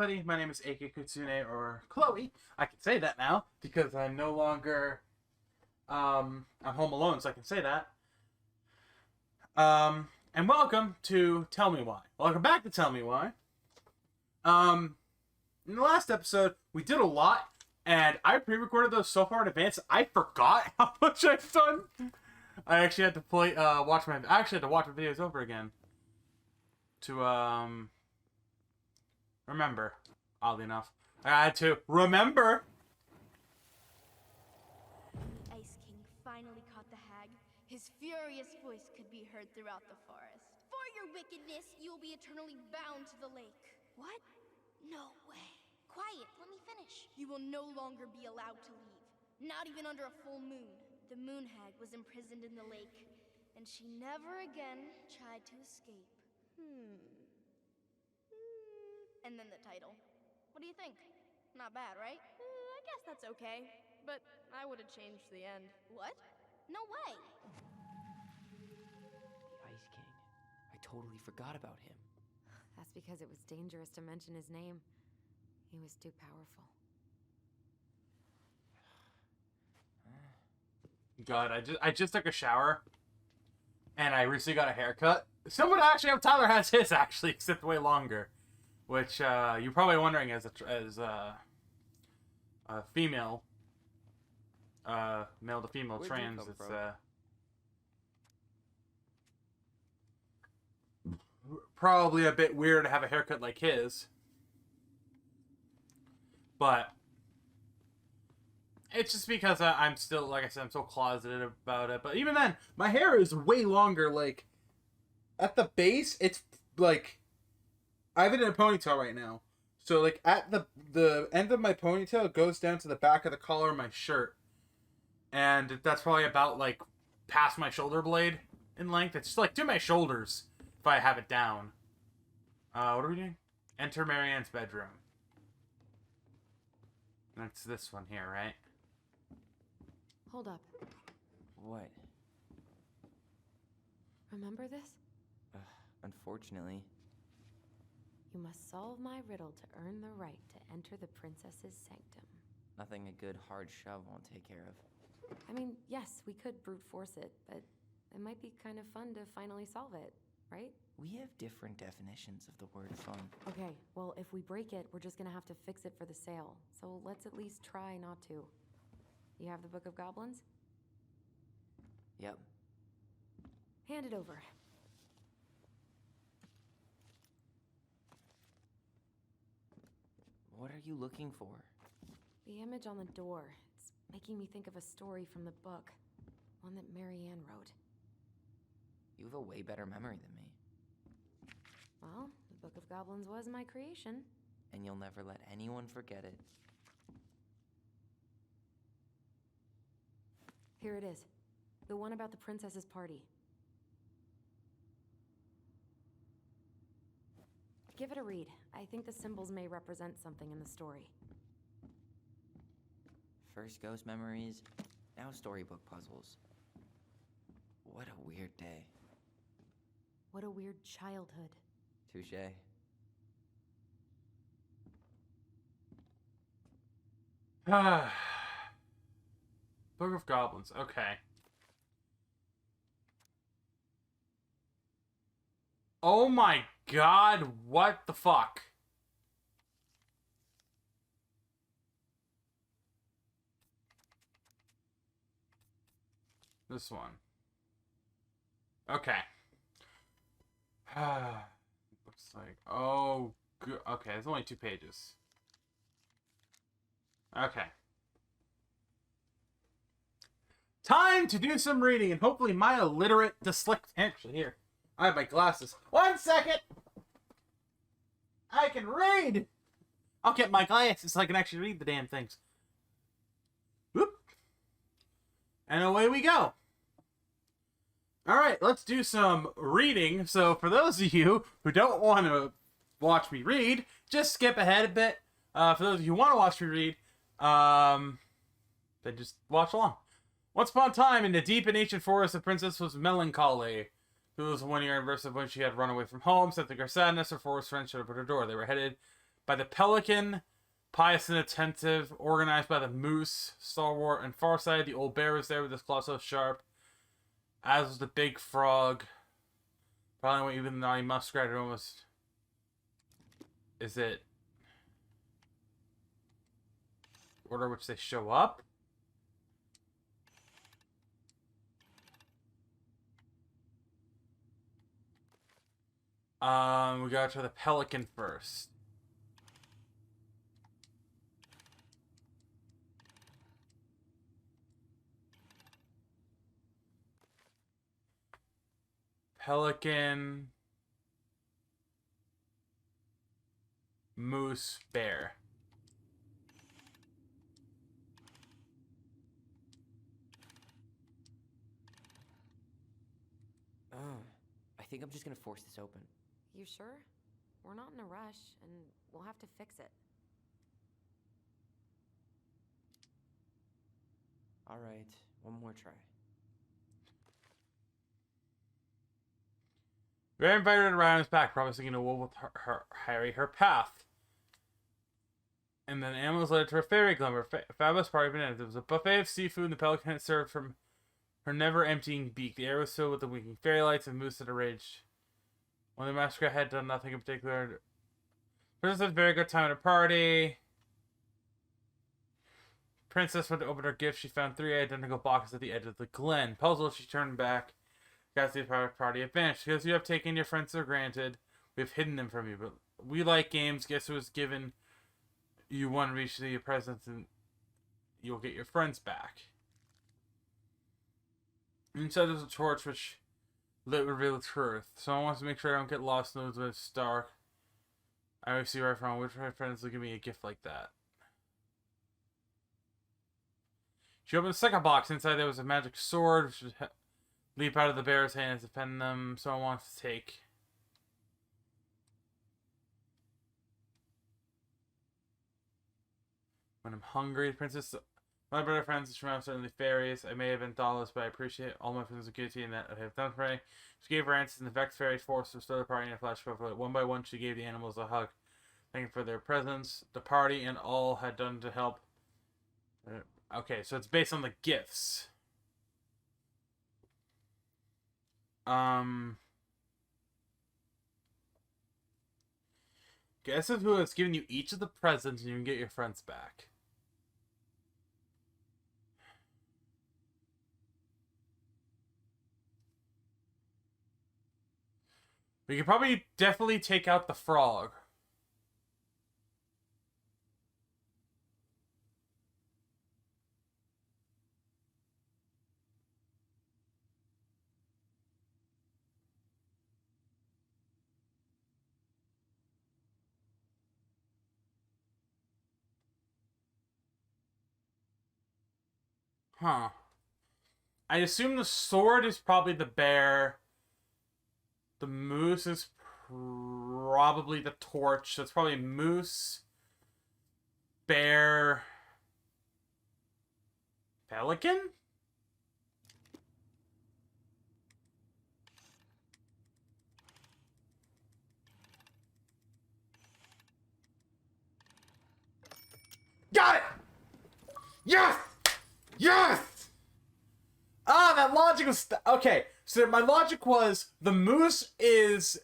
everybody. My name is Aika, Kitsune, or Chloe. I can say that now because I'm no longer I'm home alone, so I can say that. And welcome to Tell Me Why. Welcome back to Tell Me Why. In the last episode, we did a lot, and I pre-recorded those so far in advance, I forgot how much I've done. I actually had to watch my videos over again to remember. Oddly enough, I had to remember. The Ice King finally caught the hag. His furious voice could be heard throughout the forest. For your wickedness, you will be eternally bound to the lake. What? No way. Quiet, let me finish. You will no longer be allowed to leave. Not even under a full moon. The moon hag was imprisoned in the lake, and she never again tried to escape. And then the title. What do you think? Not bad, right? I guess that's okay, but I would have changed the end. What? No way! The Ice King. I totally forgot about him. That's because it was dangerous to mention his name. He was too powerful. God, I just took a shower, and I recently got a haircut. Someone actually, how Tyler has his actually, except way longer, which you're probably wondering as a female, male to female Where'd you trans. come It's probably a bit weird to have a haircut like his, but it's just because I'm still, like I said, I'm so closeted about it. But even then, my hair is way longer. Like, at the base, it's like, I have it in a ponytail right now. So, like, at the end of my ponytail, it goes down to the back of the collar of my shirt. And that's probably about, like, past my shoulder blade in length. It's just, like, to my shoulders if I have it down. What are we doing? Enter Marianne's bedroom. That's this one here, right? Hold up. What? Remember this? Unfortunately. You must solve my riddle to earn the right to enter the princess's sanctum. Nothing a good hard shove won't take care of. I mean, yes, we could brute force it, but it might be kind of fun to finally solve it, right? We have different definitions of the word fun. Okay, well, if we break it, we're just gonna have to fix it for the sale. So let's at least try not to. You have the Book of Goblins? Yep. Hand it over. What are you looking for? The image on the door. It's making me think of a story from the book. One that Marianne wrote. You have a way better memory than me. Well, the Book of Goblins was my creation. And you'll never let anyone forget it. Here it is. The one about the princess's party. Give it a read. I think the symbols may represent something in the story. First ghost memories, now storybook puzzles. What a weird day. What a weird childhood. Touché. Book of Goblins. Okay. Oh my god, what the fuck? This one. Okay. Looks like, oh, good. Okay, there's only 2 pages. Okay. Time to do some reading, and hopefully my illiterate, dyslexic... Actually, here. I have my glasses. 1 second! I can read! I'll get my glasses so I can actually read the damn things. Whoop. And away we go. Alright, let's do some reading. So, for those of you who don't want to watch me read, just skip ahead a bit. For those of you who want to watch me read, then just watch along. Once upon a time, in the deep and ancient forest, the princess was melancholy. It was 1 year anniversary of when she had run away from home. Sensing her sadness, her forest friends showed up at her door. They were headed by the Pelican, pious and attentive, organized by the Moose, stalwart and farsighted. The old bear was there with his claw so sharp, as was the big frog. Probably even the naughty muskrat almost. Is it order which they show up? We gotta try the Pelican first. Pelican, moose, bear. I think I'm just gonna force this open. You sure? We're not in a rush, and we'll have to fix it. Alright, one more try. Bear invited her around his back, promising to wolf with Harry her path. And then animals led to her fairy glimmer. Fabulous party bananas. It was a buffet of seafood, and the pelican had served from her never-emptying beak. The air was filled with the winking fairy lights, and moose had raged. When the mascot had done nothing in particular, Princess had a very good time at a party. Princess went to open her gift. She found 3 identical boxes at the edge of the glen. Puzzled, she turned back. Got the party advanced. Because you have taken your friends for granted, we have hidden them from you. But we like games. Guess who has given you one reach to your presents, and you'll get your friends back. Inside there's a torch which lit would reveal the truth. Someone wants to make sure I don't get lost in the woods when it's dark. I always see right from which of my friends will give me a gift like that. She opened the second box. Inside there was a magic sword which would leap out of the bear's hands, defend them. Someone wants to take. When I'm hungry, Princess. My brother friends from out certainly fairies. I may have been thoughtless, but I appreciate all my friends' guilty and that I have done for me. She gave her answers, and the vexed fairy forced to restore the party in a flash. One by one, she gave the animals a hug, thanking for their presence. The party and all had done to help. Okay, so it's based on the gifts. Guess who has given you each of the presents, and you can get your friends back. We could probably definitely take out the frog. Huh. I assume the sword is probably the bear. The moose is probably the torch. So it's probably moose, bear, pelican? Got it! Yes! Yes! Ah, that logic was... okay, so my logic was the moose is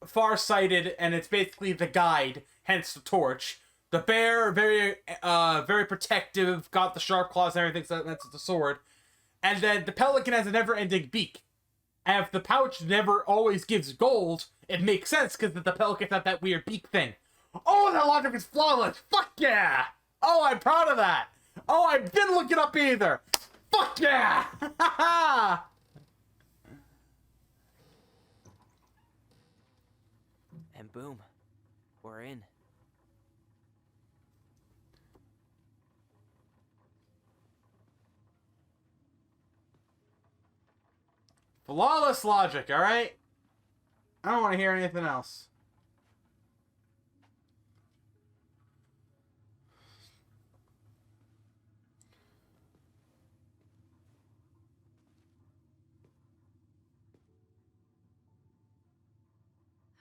farsighted, and it's basically the guide, hence the torch. The bear, very protective, got the sharp claws and everything, so that's the sword. And then the pelican has a never-ending beak. And if the pouch never always gives gold, it makes sense, because the pelican's got that weird beak thing. Oh, that logic is flawless! Fuck yeah! Oh, I'm proud of that! Oh, I didn't look it up either! Fuck yeah! And boom, we're in. Flawless logic, alright? I don't want to hear anything else.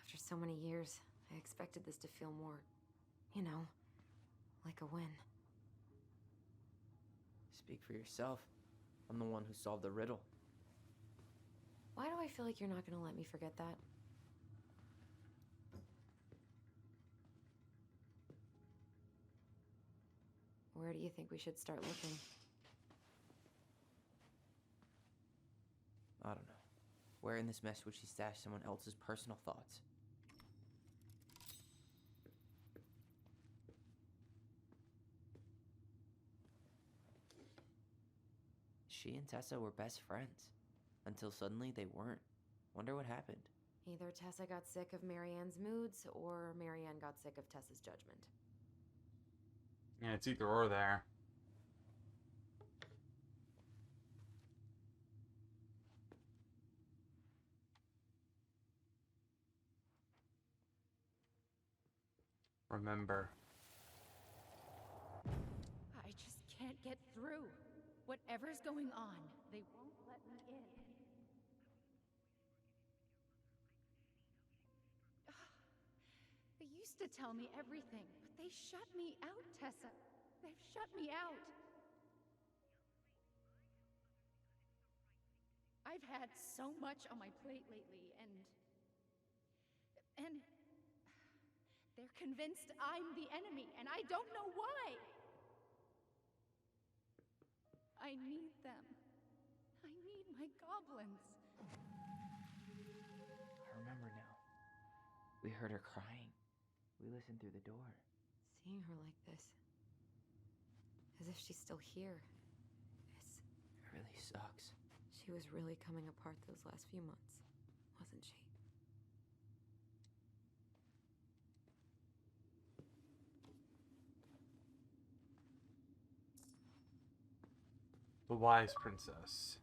After so many years, I expected this to feel more You know, like a win. Speak for yourself. I'm the one who solved the riddle. Why do I feel like you're not gonna let me forget that? Where do you think we should start looking? I don't know. Where in this mess would she stash someone else's personal thoughts? She and Tessa were best friends. Until suddenly they weren't. Wonder what happened. Either Tessa got sick of Marianne's moods, or Marianne got sick of Tessa's judgment. Yeah, it's either or there. Remember. I just can't get through. Whatever's going on, they won't let me in. They used to tell me everything, but they shut me out, Tessa. They've shut me out. I've had so much on my plate lately, and they're convinced I'm the enemy, and I don't know why. I need them. I need my goblins. I remember now. We heard her crying. We listened through the door. Seeing her like this. As if she's still here. It really sucks. She was really coming apart those last few months, wasn't she? The Wise Princess.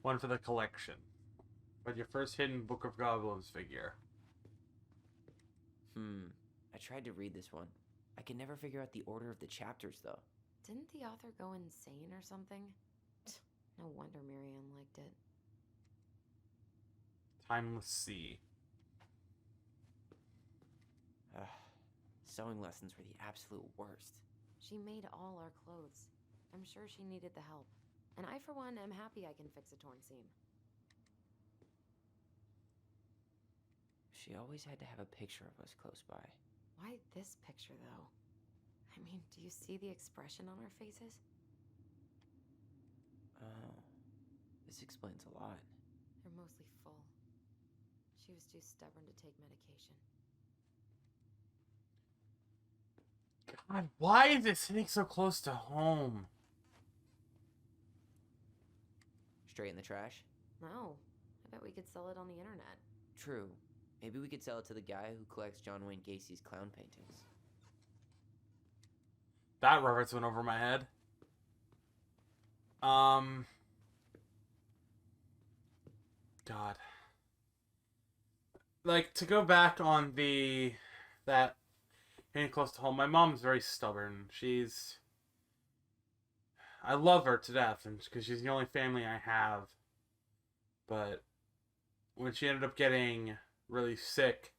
One for the collection. With your first hidden Book of Goblins figure. I tried to read this one. I can never figure out the order of the chapters, though. Didn't the author go insane or something? No wonder Marianne liked it. Timeless Sea. Sewing lessons were the absolute worst. She made all our clothes. I'm sure she needed the help. And I, for one, am happy I can fix a torn seam. She always had to have a picture of us close by. Why this picture, though? I mean, do you see the expression on our faces? Oh, this explains a lot. They're mostly full. She was too stubborn to take medication. God, why is it sitting so close to home? Straight in the trash? No, I bet we could sell it on the internet. True. Maybe we could sell it to the guy who collects John Wayne Gacy's clown paintings. That reference went over my head. God. Like, to go back on that hitting close to home, my mom's very stubborn. I love her to death, and because she's the only family I have. But when she ended up getting really sick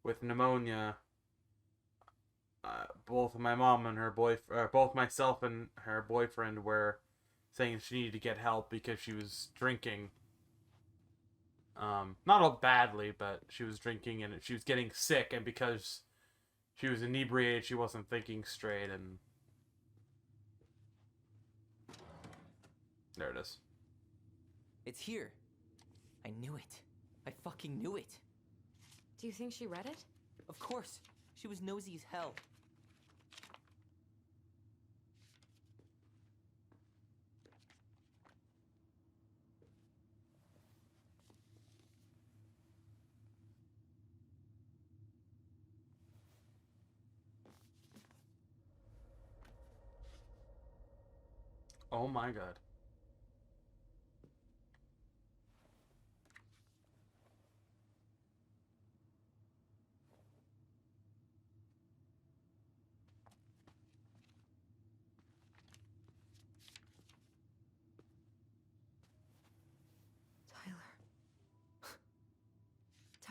with pneumonia, both my mom and her both myself and her boyfriend were saying she needed to get help because she was drinking. Not all badly, but she was drinking and she was getting sick, and because she was inebriated, she wasn't thinking straight, and there it is. It's here. I knew it. I fucking knew it. Do you think she read it? Of course. She was nosy as hell. Oh my god.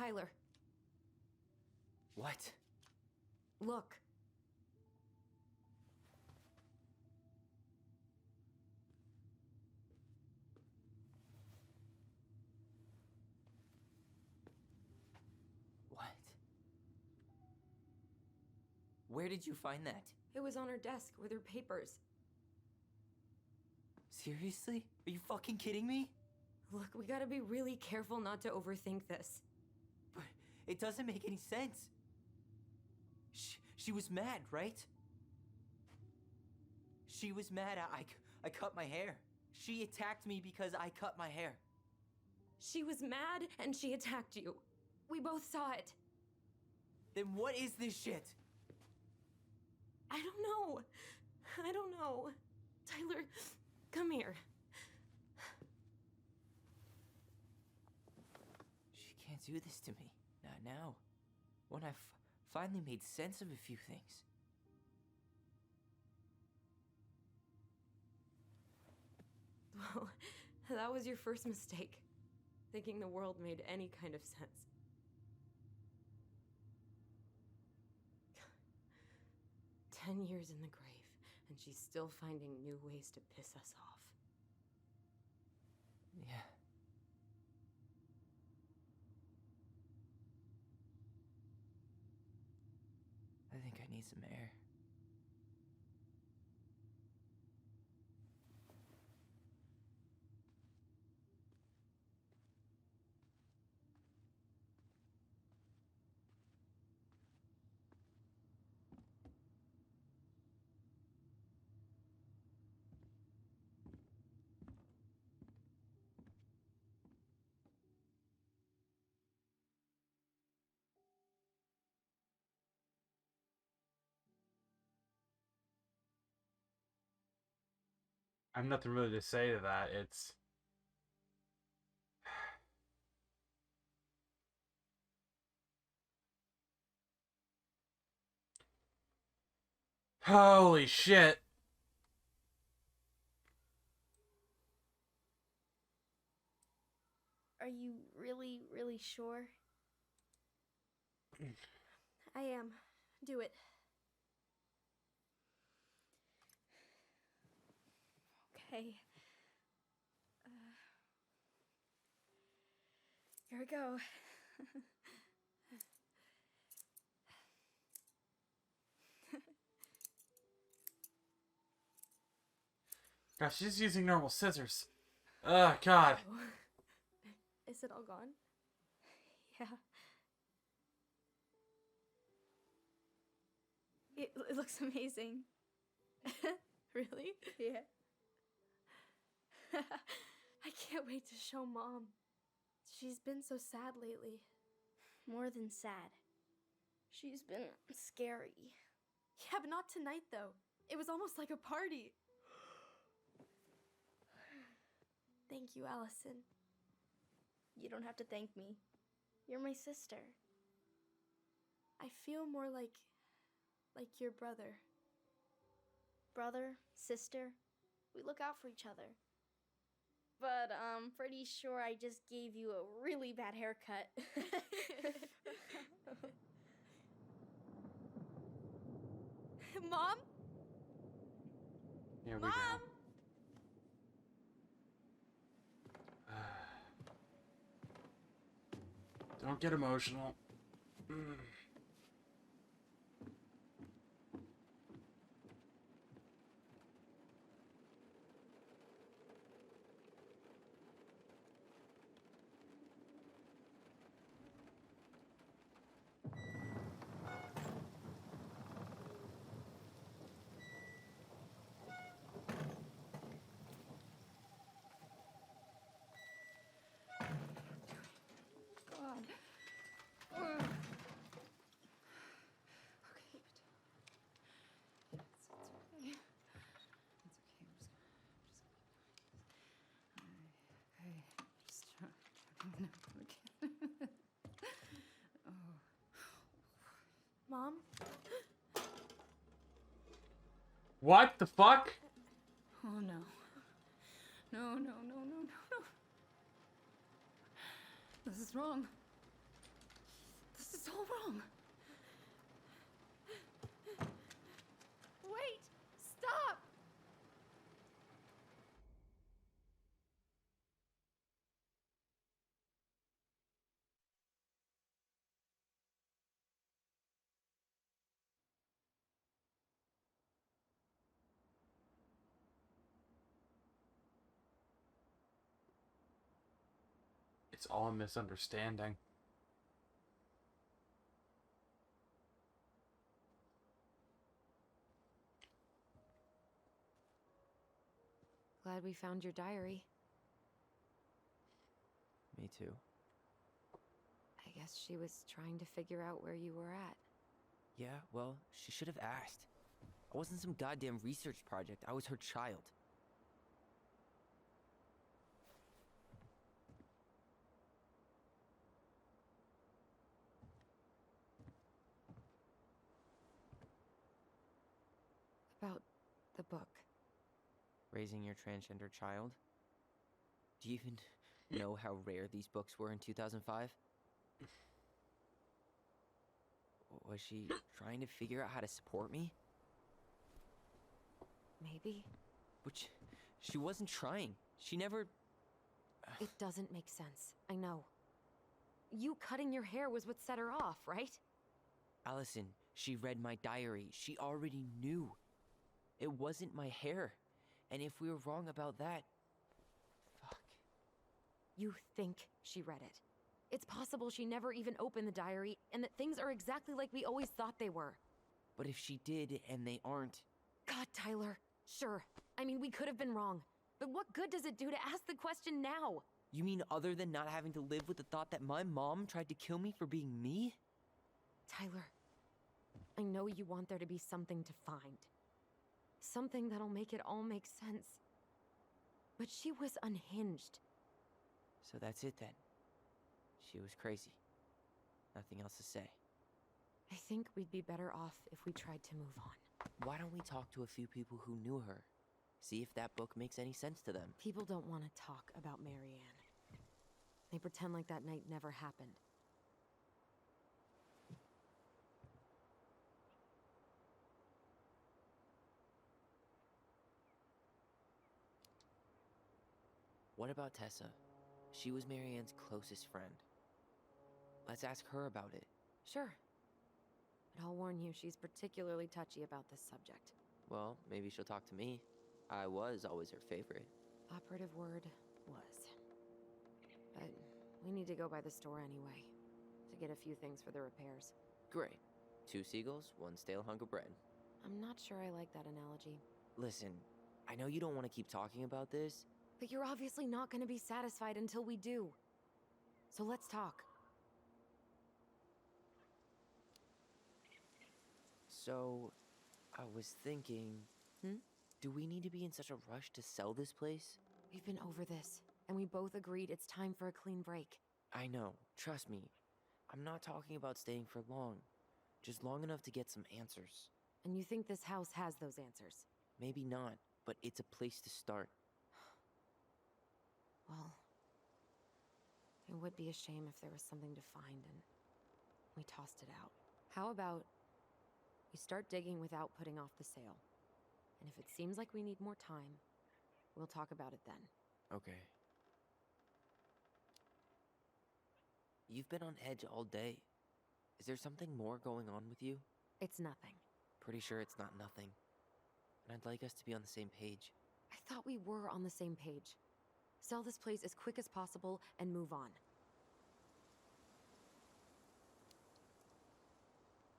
Tyler. What? Look. What? Where did you find that? It was on her desk with her papers. Seriously? Are you fucking kidding me? Look, we gotta be really careful not to overthink this. But it doesn't make any sense. She was mad, right? She was mad I cut my hair. She attacked me because I cut my hair. She was mad and she attacked you. We both saw it. Then what is this shit? I don't know. I don't know. Tyler, come here. She can't do this to me. Not now. When I finally made sense of a few things. Well, that was your first mistake. Thinking the world made any kind of sense. "10 years in the grave, and she's still finding new ways to piss us off." Yeah. I think I need some air. I have nothing really to say to that. It's holy shit. Are you really, really sure? I am. Do it. Okay. Here we go. Gosh, she's just using normal scissors. Oh, God. Is it all gone? Yeah. It looks amazing. Really? Yeah. I can't wait to show Mom. She's been so sad lately. More than sad. She's been scary. Yeah, but not tonight, though. It was almost like a party. Thank you, Allison. You don't have to thank me. You're my sister. I feel more like your brother. Brother, sister, we look out for each other. But I'm pretty sure I just gave you a really bad haircut. Mom? Here we Mom? go. Don't get emotional. God. Okay, it's okay. I'm just okay. Mom? What the fuck? Oh no. No. This is wrong. This is all wrong. It's all a misunderstanding. Glad we found your diary. Me too. I guess she was trying to figure out where you were at. Yeah, well, she should have asked. I wasn't some goddamn research project. I was her child. About the book. Raising your transgender child? Do you even know how rare these books were in 2005? Was she trying to figure out how to support me? Maybe? Which, she wasn't trying. She never... It doesn't make sense. I know. You cutting your hair was what set her off, right? Allison, she read my diary. She already knew. It wasn't my hair. And if we were wrong about that... Fuck. You think she read it. It's possible she never even opened the diary, and that things are exactly like we always thought they were. But if she did, and they aren't... God, Tyler. Sure. I mean, we could have been wrong. But what good does it do to ask the question now? You mean other than not having to live with the thought that my mom tried to kill me for being me? Tyler, I know you want there to be something to find. Something that'll make it all make sense. But she was unhinged. So that's it then. She was crazy. Nothing else to say. I think we'd be better off if we tried to move on. Why don't we talk to a few people who knew her? See if that book makes any sense to them. People don't want to talk about Marianne. They pretend like that night never happened. What about Tessa? She was Marianne's closest friend. Let's ask her about it. Sure. But I'll warn you, she's particularly touchy about this subject. Well, maybe she'll talk to me. I was always her favorite. Operative word was. But we need to go by the store anyway, to get a few things for the repairs. Great. 2 seagulls, 1 stale hunk of bread. I'm not sure I like that analogy. Listen, I know you don't want to keep talking about this. But you're obviously not going to be satisfied until we do. So let's talk. So, I was thinking... Do we need to be in such a rush to sell this place? We've been over this, and we both agreed it's time for a clean break. I know, trust me. I'm not talking about staying for long. Just long enough to get some answers. And you think this house has those answers? Maybe not, but it's a place to start. Well, it would be a shame if there was something to find and we tossed it out. How about we start digging without putting off the sale? And if it seems like we need more time, we'll talk about it then. Okay. You've been on edge all day. Is there something more going on with you? It's nothing. Pretty sure it's not nothing. And I'd like us to be on the same page. I thought we were on the same page. Sell this place as quick as possible and move on.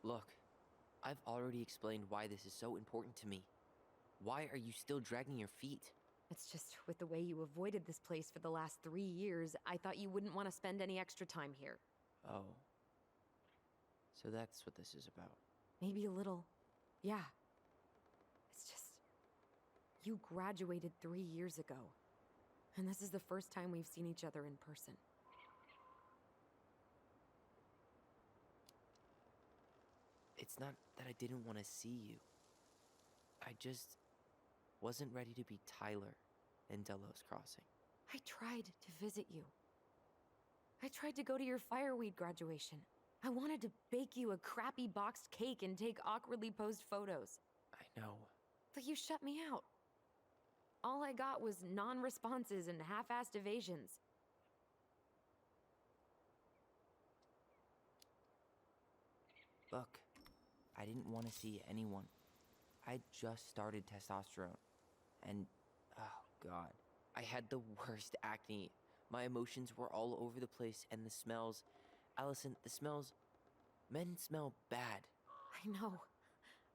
Look, I've already explained why this is so important to me. Why are you still dragging your feet? It's just with the way you avoided this place for the last 3 years, I thought you wouldn't want to spend any extra time here. Oh. So that's what this is about. Maybe a little. Yeah. It's just... You graduated 3 years ago. And this is the first time we've seen each other in person. It's not that I didn't want to see you. I just wasn't ready to be Tyler in Delos Crossing. I tried to visit you. I tried to go to your fireweed graduation. I wanted to bake you a crappy boxed cake and take awkwardly posed photos. I know. But you shut me out. All I got was non-responses and half-assed evasions. Look, I didn't want to see anyone. I just started testosterone. And, oh god, I had the worst acne. My emotions were all over the place, and the smells. Allison, the smells. Men smell bad. I know.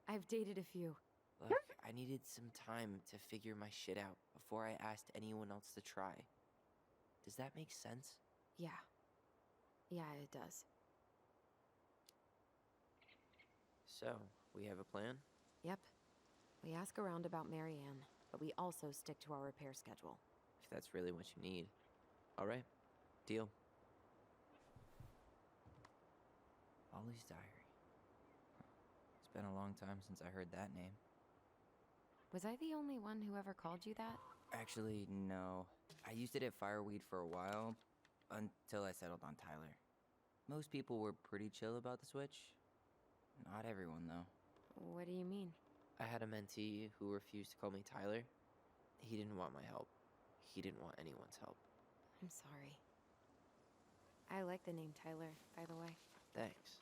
I've dated a few. Look, I needed some time to figure my shit out before I asked anyone else to try. Does that make sense? Yeah. Yeah, it does. So, we have a plan? Yep. We ask around about Marianne, but we also stick to our repair schedule. If that's really what you need. Alright, deal. Ollie's diary. It's been a long time since I heard that name. Was I the only one who ever called you that? Actually, no. I used it at Fireweed for a while, until I settled on Tyler. Most people were pretty chill about the switch. Not everyone, though. What do you mean? I had a mentee who refused to call me Tyler. He didn't want my help. He didn't want anyone's help. I'm sorry. I like the name Tyler, by the way. Thanks.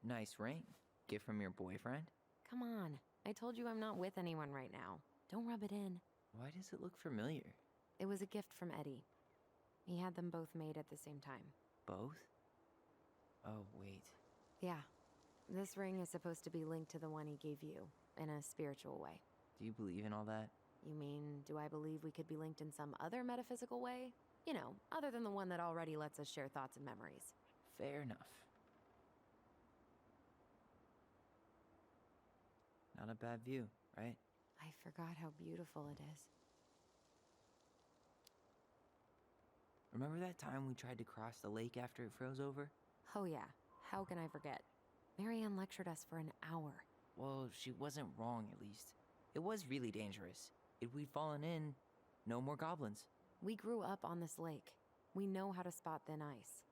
Nice ring. Gift from your boyfriend? Come on. I told you I'm not with anyone right now. Don't rub it in. Why does it look familiar? It was a gift from Eddie. He had them both made at the same time. Both? Oh, wait. Yeah. This ring is supposed to be linked to the one he gave you, in a spiritual way. Do you believe in all that? You mean, do I believe we could be linked in some other metaphysical way? You know, other than the one that already lets us share thoughts and memories. Fair enough. Not a bad view, right? I forgot how beautiful it is. Remember that time we tried to cross the lake after it froze over? Oh yeah, how can I forget? Marianne lectured us for an hour. Well, she wasn't wrong, at least. It was really dangerous. If we'd fallen in, no more goblins. We grew up on this lake. We know how to spot thin ice.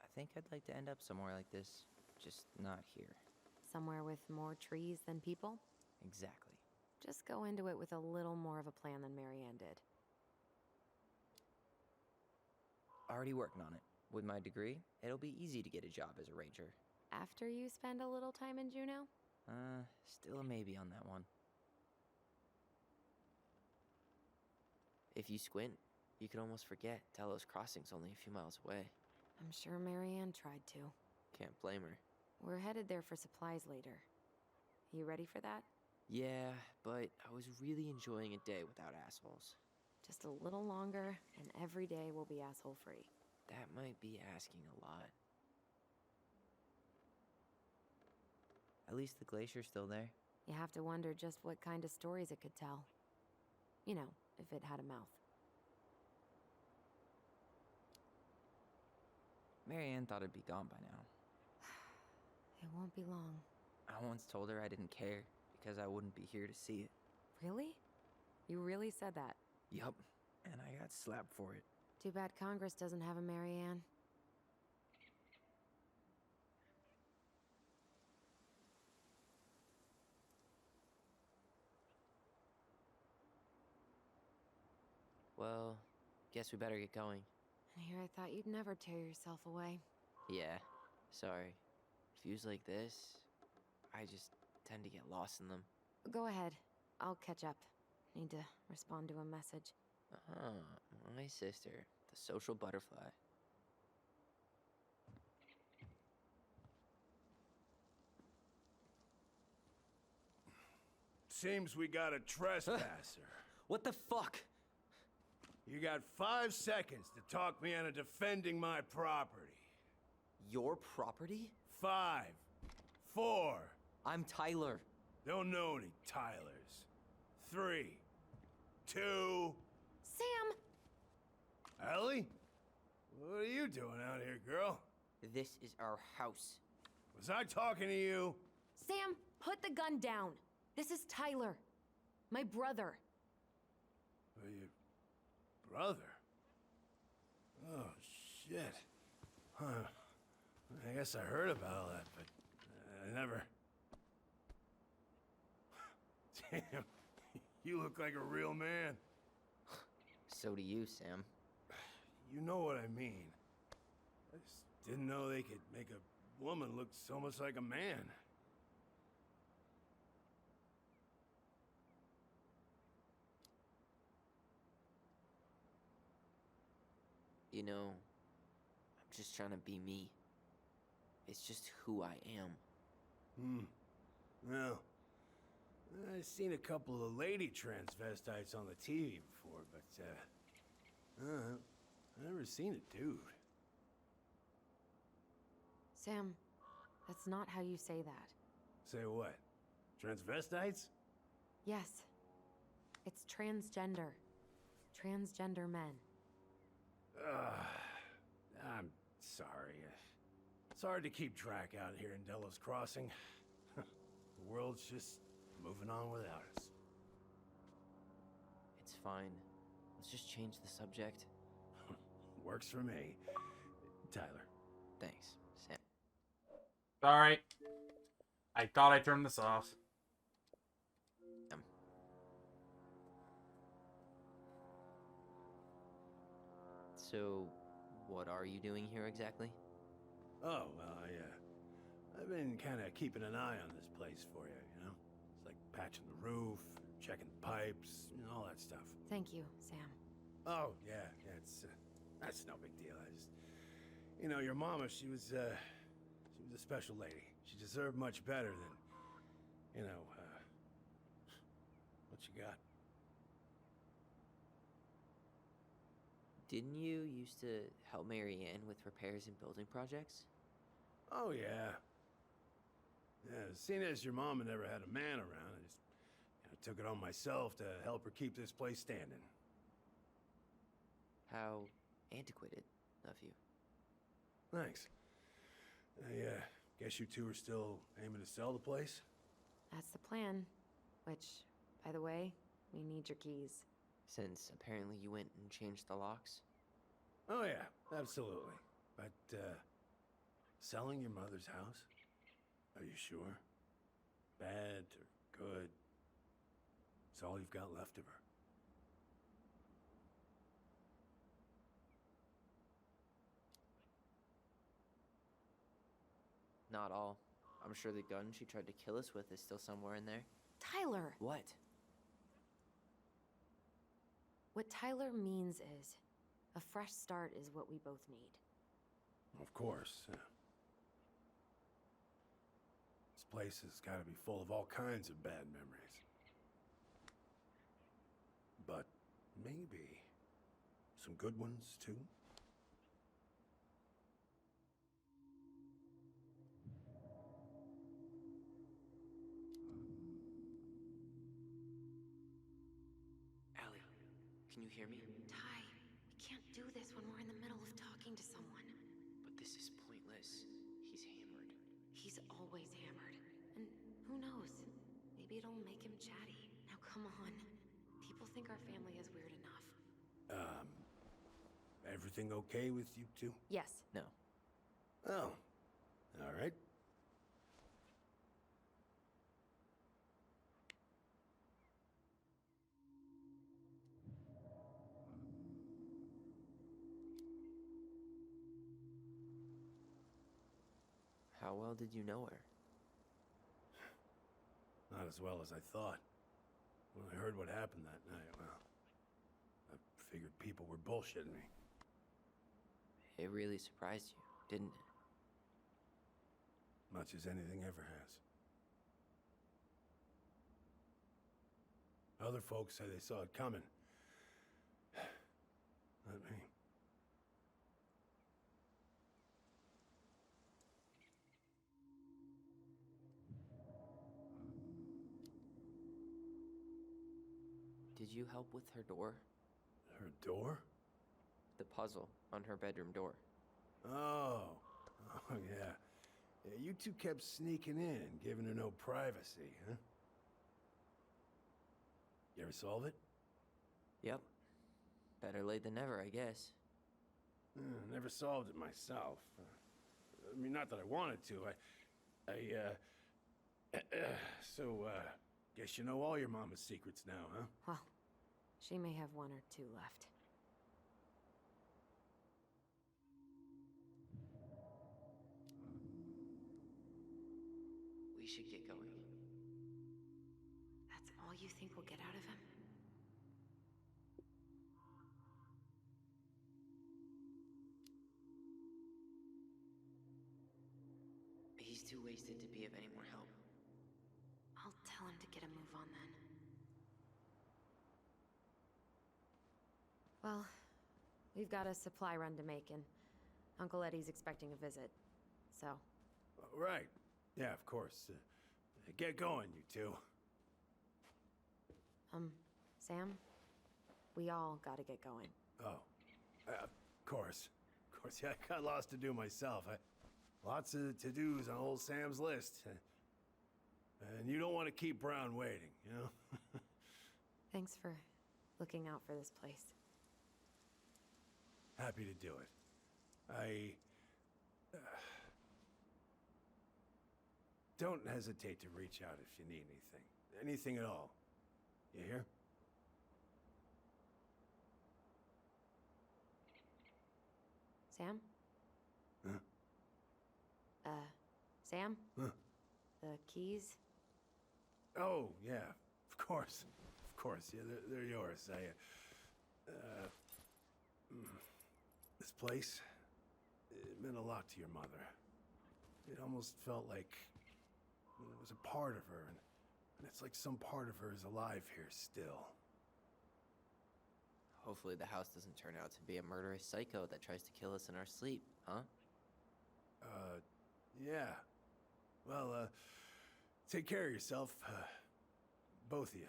I think I'd like to end up somewhere like this. Just not here. Somewhere with more trees than people? Exactly. Just go into it with a little more of a plan than Marianne did. Already working on it. With my degree, it'll be easy to get a job as a ranger. After you spend a little time in Juneau? Still a maybe on that one. If you squint, you can almost forget Talos Crossing's only a few miles away. I'm sure Marianne tried to. Can't blame her. We're headed there for supplies later. You ready for that? Yeah, but I was really enjoying a day without assholes. Just a little longer, and every day will be asshole-free. That might be asking a lot. At least the glacier's still there. You have to wonder just what kind of stories it could tell. You know, if it had a mouth. Marianne thought it'd be gone by now. It won't be long. I once told her I didn't care because I wouldn't be here to see it. Really? You really said that? Yup, and I got slapped for it. Too bad Congress doesn't have a Marianne. Well, guess we better get going. And here I thought you'd never tear yourself away. Yeah, sorry. Views like this, I just tend to get lost in them. Go ahead. I'll catch up. Need to respond to a message. My sister, the social butterfly. Seems we got a trespasser. What the fuck? You got 5 seconds to talk me into defending my property. Your property? 5, 4, I'm Tyler. don't know any Tylers. 3, 2. Sam! Ellie? What are you doing out here, girl? This is our house. Was I talking to you? Sam, put the gun down. This is Tyler. My brother. Are you... brother? Oh, shit. Huh. I guess I heard about all that, but I never... Damn. You look like a real man. So do you, Sam. You know what I mean. I just didn't know they could make a woman look so much like a man. You know, I'm just trying to be me. It's just who I am. Well, I've seen a couple of lady transvestites on the TV before, but, I've never seen a dude. Sam, that's not how you say that. Say what? Transvestites? Yes. It's transgender. Transgender men. I'm sorry. It's hard to keep track out here in Delos Crossing. The world's just moving on without us. It's fine. Let's just change the subject. Works for me. Tyler. Thanks, Sam. Sorry. I thought I turned this off. So, what are you doing here exactly? Oh, well, I've been kind of keeping an eye on this place for you, you know? It's like patching the roof, checking the pipes, and all that stuff. Thank you, Sam. Oh, yeah, that's no big deal. I just, you know, your mama, she was a special lady. She deserved much better than, you know, what you got. Didn't you used to help Mary Ann with repairs and building projects? Oh, yeah. Yeah, seeing as your mama never had a man around, I just took it on myself to help her keep this place standing. How antiquated of you. Thanks. I guess you two are still aiming to sell the place? That's the plan. Which, by the way, we need your keys. Since apparently you went and changed the locks? Oh, yeah, absolutely. But, selling your mother's house? Are you sure? Bad or good? It's all you've got left of her. Not all. I'm sure the gun she tried to kill us with is still somewhere in there. Tyler! What? What Tyler means is, a fresh start is what we both need. Of course. This place has got to be full of all kinds of bad memories. But maybe some good ones, too? Allie, can you hear me? Ty, we can't do this when we're in the middle of talking to someone. But this is pointless. He's hammered. He's always hammered. And who knows? Maybe it'll make him chatty. Now come on. People think our family is weird enough. Everything okay with you two? Yes. No. Oh, all right. How well did you know her? Not as well as I thought. When I heard what happened that night, well, I figured people were bullshitting me. It really surprised you, didn't it? Much as anything ever has. Other folks say they saw it coming. Not me. Did you help with her door? Her door? The puzzle on her bedroom door. Oh. Oh, yeah. Yeah, you two kept sneaking in, giving her no privacy, huh? You ever solve it? Yep. Better late than never, I guess. Never solved it myself. I mean, not that I wanted to. Guess you know all your mama's secrets now, huh? Well, she may have one or two left. We should get going. That's all you think we'll get out of him? He's too wasted to be of any more help. I'll tell him to get a move on then. Well, we've got a supply run to make, and Uncle Eddie's expecting a visit. So, Right. Yeah, of course. Get going, you two. Sam? We all gotta get going. Oh. Of course. Of course, yeah, I got lots to do myself. Lots of to-dos on old Sam's list. And you don't want to keep Brown waiting, you know? Thanks for looking out for this place. Happy to do it. Don't hesitate to reach out if you need anything. Anything at all. You hear? Sam? Huh? Sam? Huh? The keys? Oh, yeah. Of course. Of course. Yeah, they're yours. This place, it meant a lot to your mother. It almost felt like it was a part of her, and it's like some part of her is alive here still. Hopefully the house doesn't turn out to be a murderous psycho that tries to kill us in our sleep, huh? Yeah. Well, take care of yourself, both of you.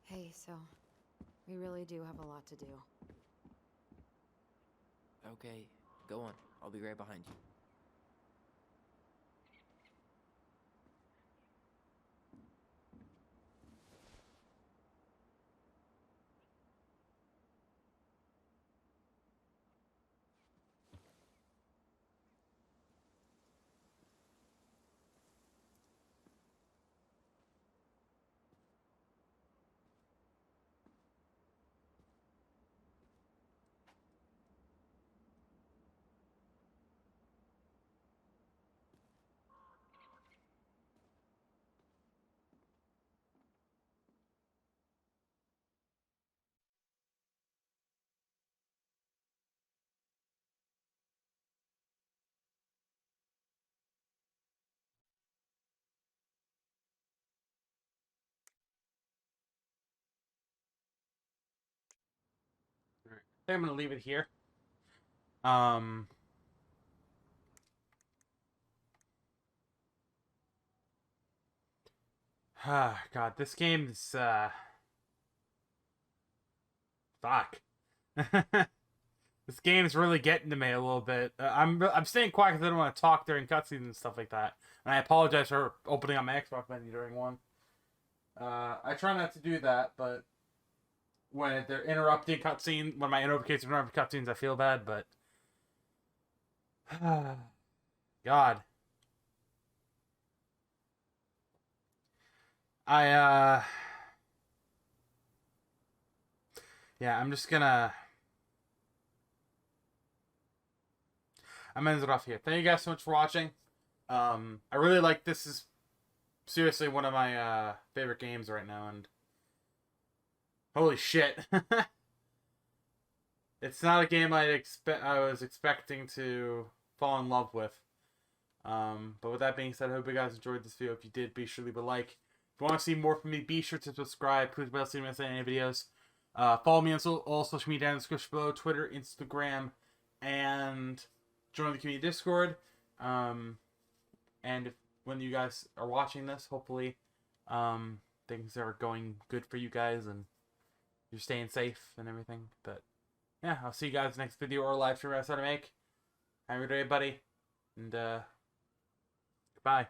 Hey, so we really do have a lot to do. Okay, go on. I'll be right behind you. Alright. I think I'm gonna leave it here. God, this game's fuck. This game's really getting to me a little bit. I'm staying quiet because I don't want to talk during cutscenes and stuff like that. And I apologize for opening up my Xbox menu during one. I try not to do that, but when they're interrupting cutscenes, when my notifications interrupt cutscenes, I feel bad. But God, yeah, I'm ending it off here. Thank you guys so much for watching. I really like this. Is seriously one of my favorite games right now, and holy shit. It's not a game I was expecting to fall in love with. But with that being said, I hope you guys enjoyed this video. If you did, be sure to leave a like. If you want to see more from me, be sure to subscribe. Please be able to see me on any videos. Follow me on all social media down in the description below. Twitter, Instagram, and join the community Discord. And if when you guys are watching this. Hopefully, things are going good for you guys and you're staying safe and everything. But yeah, I'll see you guys next video or live stream I start to make. Have a good day, buddy, and goodbye.